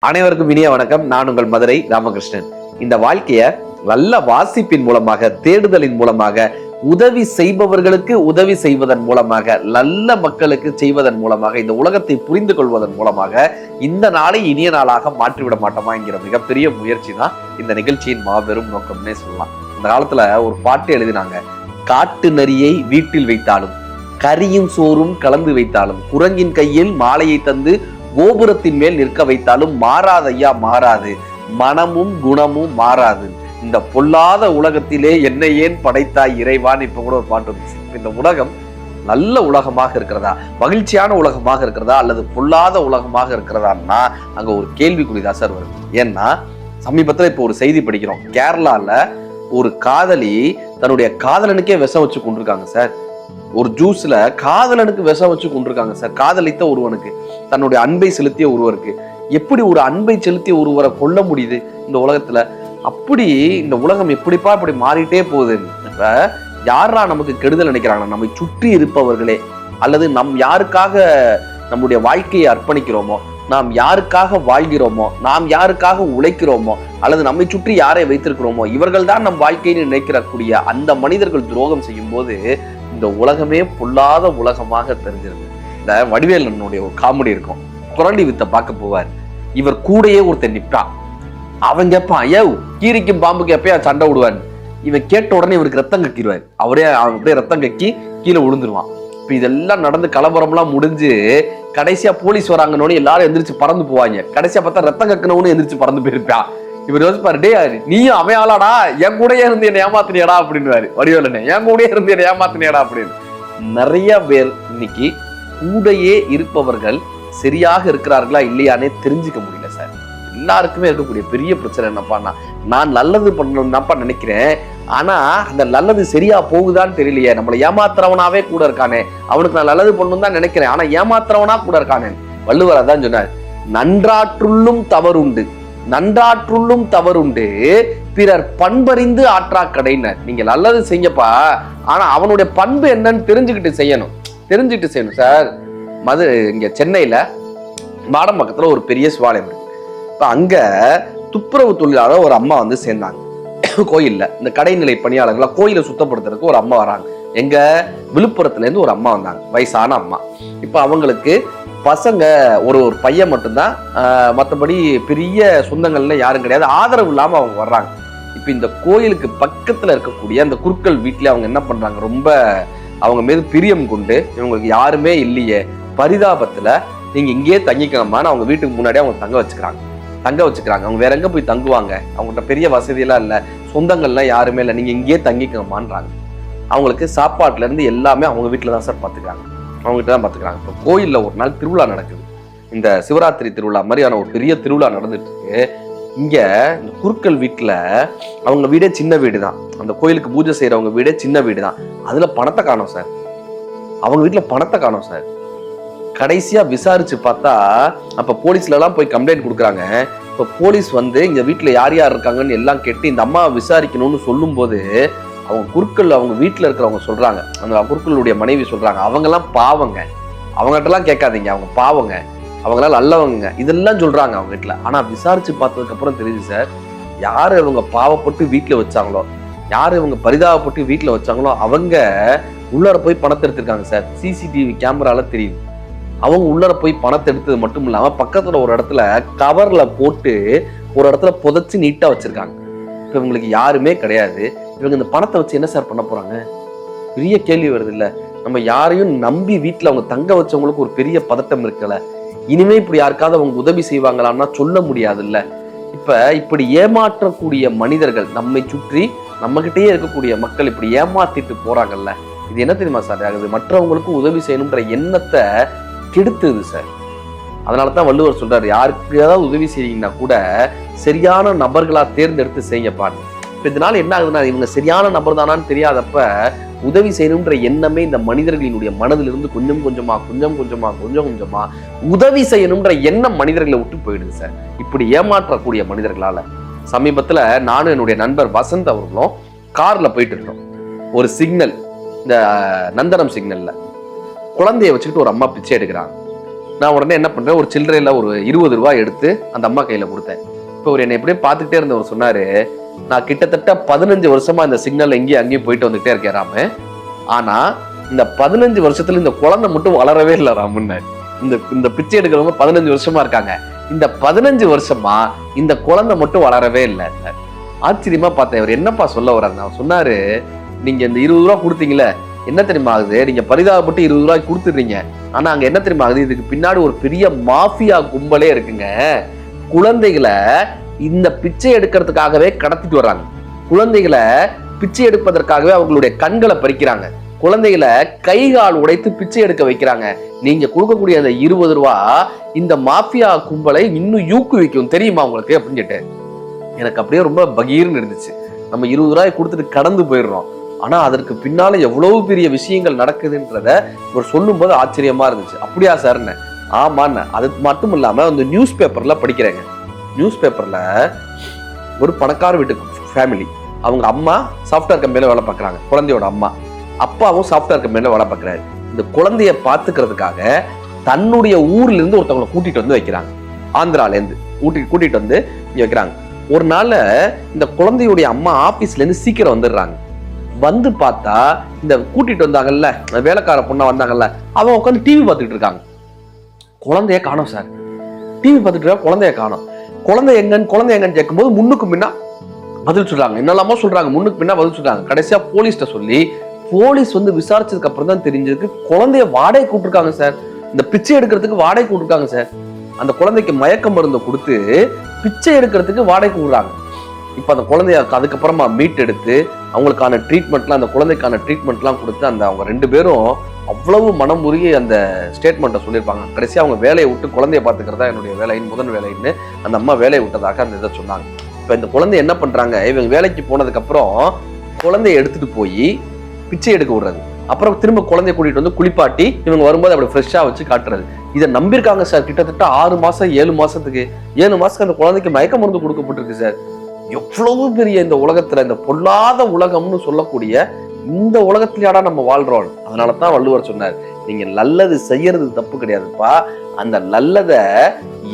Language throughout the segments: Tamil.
அனைவருக்கும் இனிய வணக்கம். நான் உங்கள் மதுரை ராமகிருஷ்ணன். இந்த வாழ்க்கைய நல்ல வாசிப்பின் மூலமாக, தேடுதலின் மூலமாக, உதவி செய்பவர்களுக்கு உதவி செய்வதன் மூலமாக, நல்ல மக்களுக்கு செய்வதன் மூலமாக, இந்த உலகத்தை புரிந்து கொள்வதன் மூலமாக இந்த நாளை இனிய நாளாக மாற்றிவிட மாட்டோமா என்கிற மிகப்பெரிய முயற்சி தான் இந்த நிகழ்ச்சியின் மாபெரும் நோக்கம்னே சொல்லலாம். இந்த காலத்துல ஒரு பாட்டு எழுதினாங்க. காட்டு நரியை வீட்டில் வைத்தாலும், கரியும் சோறும் கலந்து வைத்தாலும், குரங்கின் கையில் மாலையை தந்து கோபுரத்தின் மேல் நிற்க வைத்தாலும் மாறாது ஐயா, மாறாது, மனமும் குணமும் மாறாது. இந்த பொல்லாத உலகத்திலே என்னை ஏன் படைத்தாய் இறைவான்? இப்ப கூட ஒரு பாட்டு வந்துச்சு. இந்த உலகம் நல்ல உலகமாக இருக்கிறதா, மகிழ்ச்சியான உலகமாக இருக்கிறதா, அல்லது பொல்லாத உலகமாக இருக்கிறதான்னா அங்க ஒரு கேள்விக்குறிதான் சார் வருது. ஏன்னா சமீபத்துல இப்ப ஒரு செய்தி படிக்கிறோம். கேரளால ஒரு காதலி தன்னுடைய காதலனுக்கே விஷம் வச்சு கொண்டிருக்காங்க சார். ஒரு ஜூஸ்ல காதலனுக்கு விஷம் வச்சு கொண்டிருக்காங்க சார். காதலித்த ஒருவனுக்கு, தன்னுடைய அன்பை செலுத்திய ஒருவருக்கு. எப்படி ஒரு அன்பை செலுத்திய ஒருவரை கொல்ல முடியுது இந்த உலகத்துல? அப்படி இந்த உலகம் எப்படிப்பா இப்படி மாறிட்டே போகுது. இப்ப யாரா நமக்கு கெடுதல் நினைக்கிறாங்கன்னா, நம்மை சுற்றி இருப்பவர்களே. அல்லது நம் யாருக்காக நம்முடைய வாழ்க்கையை அர்ப்பணிக்கிறோமோ, நாம் யாருக்காக வாழ்கிறோமோ, நாம் யாருக்காக உழைக்கிறோமோ, அல்லது நம்மை சுற்றி யாரை வைத்திருக்கிறோமோ, இவர்கள் தான் நம் வாழ்க்கையை நினைக்கிறக்கூடிய அந்த மனிதர்கள் துரோகம் செய்யும் போது இந்த உலகமே பொல்லாத உலகமாக தெரிஞ்சிருக்கு. இந்த வடிவேலனுடைய ஒரு காமெடி இருக்கும். குரண்டி வித்த பார்க்க போவார். இவர் கூடையே ஒருத்தர் நிற்பான். அவன் கேட்பான், ஐயோ கீரிக்கும் பாம்புக்கு எப்பயா சண்டை விடுவான். இவன் கேட்ட உடனே இவருக்கு ரத்தம் கக்கிடுவார். அவன் அப்படியே ரத்தம் கக்கி கீழே விழுந்துருவான். இப்ப இதெல்லாம் நடந்து கலவரம்லாம் முடிஞ்சு கடைசியா போலீஸ் வராங்கன்னு எல்லாரும் எந்திரிச்சு பறந்து போவாங்க. கடைசியா பார்த்தா ரத்தம் கக்கணும்னு எந்திரிச்சு பறந்து போயிருப்பான். இவர் யோசிப்பாரு, டே நீயும் அவன் ஆளாடா, என் கூடயே இருந்து என்ன ஏமாத்தினியடா அப்படின்னு. வடிவேலனே, என் கூடயே இருந்து என்ன ஏமாத்தினியடா அப்படின்னு. நிறைய பேர் இன்னைக்கு கூடையே இருப்பவர்கள் சரியாக இருக்கிறார்களா இல்லையானே தெரிஞ்சுக்க முடியல சார். எல்லாருக்குமே இருக்கக்கூடிய பெரிய பிரச்சனை என்னப்பான்னா, நான் நல்லது பண்ணணும்னாப்பா நினைக்கிறேன், ஆனா அந்த நல்லது சரியா போகுதான்னு தெரியலையே. நம்மளை ஏமாத்துறவனாவே கூட இருக்கானே, அவனுக்கு நான் நல்லது பண்ணணும் தான் நினைக்கிறேன், ஆனா ஏமாத்துறவனா கூட இருக்கானே. வள்ளுவர் அதான் சொன்னார், நன்றாற்றுள்ளும் தவறுண்டு, நன்றாற்றுள்ளும் தவறுண்டு, பிறர் பண்பறிந்து ஆற்றா கடையினர். நீங்க நல்லது செய்யப்பா, ஆனா அவனுடைய பண்பு என்னன்னு தெரிஞ்சுக்கிட்டு செய்யணும் சார். இங்க சென்னையில மாடம் பக்கத்துல ஒரு பெரிய சிவாலயம் இருக்கு. இப்ப அங்க துப்புரவு தொழிலாளர் ஒரு அம்மா வந்து சேர்ந்தாங்க கோயில்ல. இந்த கடைநிலை பணியாளர்களா கோயிலை சுத்தப்படுத்துறதுக்கு ஒரு அம்மா வராங்க. எங்க விழுப்புரத்துல இருந்து ஒரு அம்மா வந்தாங்க, வயசான அம்மா. இப்ப அவங்களுக்கு பசங்க ஒரு பையன் மட்டும்தான், மற்றபடி பெரிய சொந்தங்கள்ல யாரும் கிடையாது. ஆதரவு இல்லாம அவங்க வர்றாங்க. இப்ப இந்த கோயிலுக்கு பக்கத்துல இருக்கக்கூடிய அந்த குருக்கள் வீட்டுல அவங்க என்ன பண்றாங்க, ரொம்ப அவங்க மீது பிரியம் கொண்டு, இவங்களுக்கு யாருமே இல்லையே பரிதாபத்துல நீங்க இங்கேயே தங்கிக்கணுமான்னு அவங்க வீட்டுக்கு முன்னாடி அவங்க தங்க வச்சுக்கிறாங்க. அவங்க வேற எங்க போய் தங்குவாங்க? அவங்கள்ட்ட பெரிய வசதியெல்லாம் இல்லை, சொந்தங்கள்லாம் யாருமே இல்லை, நீங்க இங்கேயே தங்கிக்கணுமான்றாங்க. அவங்களுக்கு சாப்பாட்டுல இருந்து எல்லாமே அவங்க வீட்டுல தான் சார் பாத்துக்கிறாங்க, அவங்ககிட்ட தான் பாத்துக்கிறாங்க. இப்போ கோயில்ல ஒரு நாள் திருவிழா நடக்குது. இந்த சிவராத்திரி திருவிழா மாதிரியான ஒரு பெரிய திருவிழா நடந்துட்டு இருக்கு. இங்க இந்த குருக்கள் வீட்டுல, அவங்க வீடே சின்ன வீடு தான், அந்த கோயிலுக்கு பூஜை செய்யறவங்க வீடே சின்ன வீடு தான். அதுல பணத்தை காணோம் சார். அவங்க வீட்டுல பணத்தை காணோம் சார். கடைசியா விசாரிச்சு பார்த்தா, அப்ப போலீஸ்ல எல்லாம் போய் கம்ப்ளைண்ட் கொடுக்குறாங்க. இப்ப போலீஸ் வந்து இங்க வீட்டுல யார் யார் இருக்காங்கன்னு எல்லாம் கேட்டு இந்த அம்மா விசாரிக்கணும்னு சொல்லும் போது, அவங்க குருக்கள் அவங்க வீட்டுல இருக்கிறவங்க சொல்றாங்க, அந்த குருக்களுடைய மனைவி சொல்றாங்க, அவங்க எல்லாம் பாவங்க, அவங்ககிட்ட எல்லாம் கேட்காதீங்க, அவங்க பாவங்க, அவங்களாம் நல்லவங்க, இதெல்லாம் சொல்றாங்க அவங்க வீட்டுல. ஆனா விசாரிச்சு பார்த்ததுக்கு அப்புறம் தெரியுது சார், யாரு இவங்க பாவப்பட்டு வீட்டுல வச்சாங்களோ, யாரு இவங்க பரிதாபப்பட்டு வீட்டுல வச்சாங்களோ, அவங்க உள்ளார போய் பணத்தை எடுத்திருக்காங்க சார். சிசிடிவி கேமரால தெரியுது. அவங்க உள்ளார போய் பணத்தை எடுத்தது மட்டும் இல்லாம பக்கத்துல ஒரு இடத்துல கவர்ல போட்டு ஒரு இடத்துல புதைச்சு நீட்டா வச்சிருக்காங்க. இப்ப இவங்களுக்கு யாருமே கிடையாது. இவங்க இந்த பணத்தை வச்சு என்ன சார் பண்ண போறாங்க? பெரிய கேள்வி வருது இல்ல. நம்ம யாரையும் நம்பி வீட்டுல அவங்க தங்க வச்சவங்களுக்கு ஒரு பெரிய பதட்டம் இருக்கல. இனிமே இப்படி யாருக்காவது அவங்க உதவி செய்வாங்களான்னா சொல்ல முடியாது இல்ல. இப்படி ஏமாற்றக்கூடிய மனிதர்கள், நம்மை சுற்றி நம்ம கிட்டயே இருக்கக்கூடிய மக்கள் இப்படி ஏமாத்திட்டு போறாங்கல்ல, இது என்ன தெரியுமா சார் ஆகுது? மற்றவங்களுக்கு உதவி செய்யணும்ன்ற எண்ணத்தை கெடுத்துது சார். அதனாலதான் வள்ளுவர் சொல்றாரு, யாருக்கு ஏதாவது உதவி செய்யறீங்கன்னா கூட சரியான நபர்களா தேர்ந்தெடுத்து செய்யப்பாரு. இப்ப இதனால என்ன ஆகுதுன்னா, இவங்க சரியான நபர் தானான்னு தெரியாதப்ப உதவி செய்யணும்ன்ற எண்ணமே இந்த மனிதர்களினுடைய மனதிலிருந்து கொஞ்சம் கொஞ்சமா உதவி செய்யணும்ன்ற எண்ணம் மனிதர்களை விட்டு போயிடுது சார், இப்படி ஏமாற்றக்கூடிய மனிதர்களால. சமீபத்துல நானும் என்னுடைய நண்பர் வசந்த் அவர்களும் கார்ல போயிட்டு இருக்கோம். ஒரு சிக்னல், இந்த நந்தனம் சிக்னல்ல குழந்தைய வச்சுக்கிட்டு ஒரு அம்மா பிச்சை எடுக்கிறாங்க. நான் உடனே என்ன பண்றேன், ஒரு சில்லறையில ஒரு 20 ரூபாய் எடுத்து அந்த அம்மா கையில கொடுத்தேன். இப்போ ஒரு என்னை எப்படியே பார்த்துக்கிட்டே இருந்தவர் சொன்னாரு, நான் கிட்டத்தட்ட 15 வருஷமா இந்த சிக்னல் எங்கேயும் அங்கேயும் போயிட்டு வந்துகிட்டே இருக்கேன் ராமு. ஆனா இந்த 15 வருஷத்துல இந்த குழந்தை மட்டும் வளரவே இல்லை ராமுன்னு. இந்த பிச்சை எடுக்கிறவங்க 15 வருஷமா இருக்காங்க. இந்த 15 வருஷமா இந்த குழந்தை மட்டும் வளரவே இல்லை. ஆச்சரியமா பார்த்தேன். இவர் என்னப்பா சொல்ல வர்றாங்க? அவர் சொன்னாரு, நீங்க இந்த 20 ரூபா கொடுத்தீங்களே, என்ன தெரியுமா ஆகுது? நீங்க பரிதாபப்பட்டு 20 ரூபாய் கொடுத்துடுறீங்க. ஆனா அங்க என்ன தெரியுமா ஆகுது? இதுக்கு பின்னாடி ஒரு பெரிய மாஃபியா கும்பலே இருக்குங்க. குழந்தைகளை இந்த பிச்சை எடுக்கிறதுக்காகவே கடத்திட்டு வர்றாங்க. குழந்தைகளை பிச்சை எடுப்பதற்காகவே அவங்களுடைய கண்களை பறிக்கிறாங்க. குழந்தைகளை கை கால் உடைத்து பிச்சை எடுக்க வைக்கிறாங்க. நீங்க கொடுக்கக்கூடிய அந்த 20 ரூபா இந்த மாஃபியா கும்பலை இன்னும் ஊக்குவிக்கும், தெரியுமா உங்களுக்கு அப்படின்னு கேட்டு எனக்கு அப்படியே ரொம்ப பகீர்னு இருந்துச்சு. நம்ம 20 ரூபாய் கொடுத்துட்டு கடந்து போயிடுறோம். ஆனா அதற்கு பின்னால எவ்வளவு பெரிய விஷயங்கள் நடக்குதுன்றத ஒரு சொல்லும் போது ஆச்சரியமா இருந்துச்சு. அப்படியா சார்ன்னு? ஆமான்னு. அது மட்டும் இல்லாம அந்த நியூஸ் பேப்பர்ல படிக்கிறேங்க. நியூஸ் பேப்பர்ல ஒரு பணக்கார வீட்டுக்கு ஃபேமிலி, அவங்க அம்மா சாஃப்ட்வேர் கம்பெனில வேலை பார்க்குறாங்க, குழந்தையோட அம்மா. அப்பாவும் சாஃப்ட்வேர் கம்பெனில வேலை பார்க்குறாரு. இந்த குழந்தைய பார்த்துக்கிறதுக்காக தன்னுடைய ஊர்ல இருந்து ஒருத்தவங்களை கூட்டிட்டு வந்து வைக்கிறாங்க. ஆந்திரால இருந்து கூட்டிட்டு வந்து இங்க வைக்கிறாங்க. ஒரு நாள் இந்த குழந்தையுடைய அம்மா ஆபீஸ்ல இருந்து சீக்கிரம் வந்துடுறாங்க. வந்து பார்த்தா இந்த கூட்டிட்டு வந்தாங்கல்ல, வேலைக்கார பொண்ணா வந்தாங்கல்ல, அவங்க உட்காந்து டிவி பார்த்துட்டு இருக்காங்க. குழந்தைய காணோம் சார். டிவி பார்த்துட்டு இருக்க குழந்தைய காணோம். குழந்தை எங்கன்னு கேட்கும்போது முன்னுக்கு முன்னா பதில் சொல்றாங்க. என்னெல்லாமோ சொல்றாங்க, முன்னுக்கு பின்னா பதில் சொல்றாங்க. கடைசியா போலீஸ்ட சொல்லி போலீஸ் வந்து விசாரிச்சதுக்கு அப்புறம் தான் தெரிஞ்சதுக்கு குழந்தைய வாடகை கூப்பிட்டுருக்காங்க சார். இந்த பிச்சை எடுக்கிறதுக்கு வாடகை கூப்பிட்டுருக்காங்க சார். அந்த குழந்தைக்கு மயக்க மருந்தை கொடுத்து பிச்சை எடுக்கிறதுக்கு வாடகை கூடுறாங்க. இப்போ அந்த குழந்தைய அதுக்கப்புறமா மீட் எடுத்து அவங்களுக்கான ட்ரீட்மெண்ட்லாம், அந்த குழந்தைக்கான ட்ரீட்மெண்ட்லாம் கொடுத்து அந்த அவங்க 2 பேரும் அவ்வளவு மனம் உருகி அந்த ஸ்டேட்மெண்ட்டை சொல்லியிருப்பாங்க. கடைசியாக அவங்க வேலையை விட்டு குழந்தைய பார்த்துக்கிறதா என்னுடைய வேலையின் முதல் வேலைன்னு அந்த அம்மா வேலையை விட்டதாக அந்த இதை சொன்னாங்க. இப்போ இந்த குழந்தை என்ன பண்றாங்க, இவங்க வேலைக்கு போனதுக்கு அப்புறம் குழந்தைய எடுத்துட்டு போய் பிச்சை எடுக்க விடுறது, அப்புறம் திரும்ப குழந்தைய கூட்டிட்டு வந்து குளிப்பாட்டி இவங்க வரும்போது அப்படி ஃப்ரெஷ்ஷா வச்சு காட்டுறது. இதை நம்பியிருக்காங்க சார். கிட்டத்தட்ட 6 மாசம் 7 மாசத்துக்கு 7 மாசத்துக்கு அந்த குழந்தைக்கு மயக்க மருந்து கொடுக்கப்பட்டிருக்கு சார். எவ்வளவு பெரிய இந்த உலகத்துல, இந்த பொல்லாத உலகம்னு சொல்லக்கூடிய இந்த உலகத்திலேயாடா நம்ம வாழ்றோம். அதனாலதான் வள்ளுவர் சொன்னார், நீங்க நல்லது செய்யறது தப்பு கிடையாதுப்பா, அந்த நல்லதை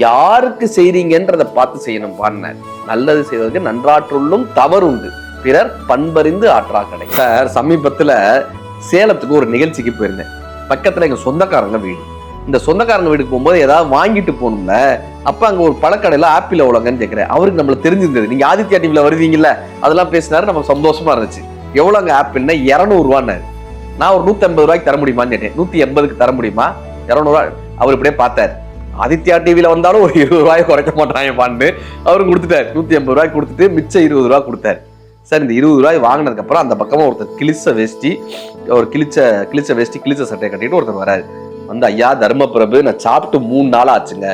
யாருக்கு செய்றீங்கன்றதை பார்த்து செய்யணும் பான்னார். நல்லது செய்வதற்கு நன்றாற்றுள்ளும் தவறு உண்டு, பிறர் பண்பறிந்து ஆற்றா கடை. சார், சமீபத்துல சேலத்துக்கு ஒரு நிகழ்ச்சிக்கு போயிருந்தேன். பக்கத்துல எங்க சொந்தக்காரங்க வீடு. இந்த சொந்தக்காரங்க வீட்டுக்கு போகும்போது ஏதாவது வாங்கிட்டு போகணும்ல, அப்ப அங்க ஒரு பழக்கடையில ஆப்பிள் எவ்வளோங்கன்னு கேட்கிறேன். அவருக்கு நம்மள தெரிஞ்சிருந்தது, நீங்க ஆதித்யா டிவில வருவீங்கல்ல, அதெல்லாம் பேசினாரு. நமக்கு சந்தோஷமா இருந்துச்சு. எவ்வளோங்க ஆப்பிள்னா 200 ரூபான்னாரு. நான் ஒரு 150 ரூபாய்க்கு தர முடியுமான்னு கேட்டேன். 180க்கு தர முடியுமா? 200 ரூபாய். அவர் இப்படியே பார்த்தார். ஆதித்யா டிவில வந்தாலும் ஒரு 20 ரூபாய் குறைக்க மாட்டாங்க. அவரும் கொடுத்துட்டாரு. 150 ரூபாய்க்கு கொடுத்துட்டு மிச்சம் 20 ரூபாய் கொடுத்தாரு. சார், இந்த 20 ரூபாய் வாங்கினதுக்கு அப்புறம் அந்த பக்கமா ஒருத்தர் கிழிச்ச வேஷ்டி கிழிச்ச சட்டையை கட்டிட்டு ஒருத்தர் வராரு. வந்து, ஐயா தர்மபிரபு, நான் சாப்பிட்டு 3 நாள் ஆச்சுங்க,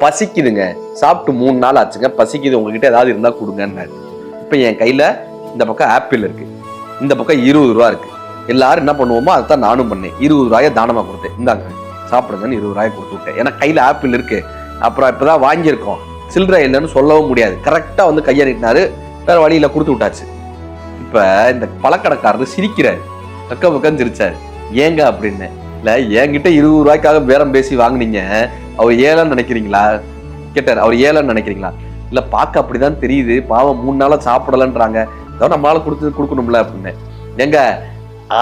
பசிக்குதுங்க, சாப்பிட்டு 3 நாள் ஆச்சுங்க, பசிக்குது, உங்ககிட்ட ஏதாவது இருந்தா கொடுங்கன்னாரு. இப்ப என் கையில இந்த பக்கம் ஆப்பிள் இருக்கு, இந்த பக்கம் 20 ரூபா இருக்கு. எல்லாரும் என்ன பண்ணுவோமோ அதைத்தான் நானும் பண்ணேன். 20 ரூபாயை தானமா கொடுத்தேன். இந்தாங்க சாப்பிடுங்கன்னு 20 ரூபாயை கொடுத்து விட்டேன். ஏன்னா கையில ஆப்பிள் இருக்கு. அப்புறம் இப்பதான் வாங்கியிருக்கோம், சில்லறை இல்லைன்னு சொல்லவும் முடியாது. கரெக்டா வந்து கையை நீட்டினாரு. வேற வழியில கொடுத்து விட்டாச்சு. இப்ப இந்த பழக்கடைக்காரர் சிரிக்கிறாரு, பக்க பக்கம் சிரிச்சாரு. ஏங்க அப்படின்னு. இல்ல, என்கிட்ட 20 ரூபாய்க்காக பேரம் பேசி வாங்கினீங்க, அவர் ஏழைன்னு நினைக்கிறீங்களா கேட்டார். அவர் ஏழைன்னு நினைக்கிறீங்களா? இல்ல, பார்க்க அப்படிதான் தெரியுது, பாவம் 3 நாளா சாப்பிடலன்றாங்க, அதான் நம்மளால கொடுக்கணும்ல அப்படின்னு. எங்க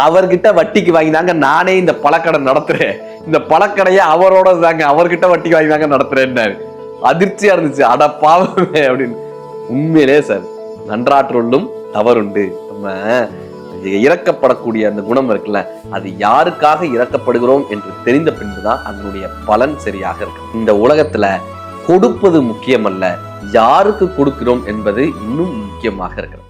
அவர்கிட்ட வட்டிக்கு வாங்கினாங்க, நானே இந்த பழக்கடை நடத்துறேன், இந்த பழக்கடையை அவரோட தாங்க, அவர்கிட்ட வட்டிக்கு வாங்கி தாங்க நடத்துறேன்னாரு. அதிர்ச்சியா இருந்துச்சு. அட பாவமே அப்படின்னு. உண்மையிலே சார், நன்றாற்றுள்ளும் தவறுண்டு. நம்ம இறக்கப்படக்கூடிய அந்த குணம் இருக்குல்ல, அது யாருக்காக இறக்கப்படுகிறோம் என்று தெரிந்த பின்புதான் அதனுடைய பலன் சரியாக இருக்கு. இந்த உலகத்துல கொடுப்பது முக்கியமல்ல, யாருக்கு கொடுக்கிறோம் என்பது இன்னும் முக்கியமாக இருக்கிறது.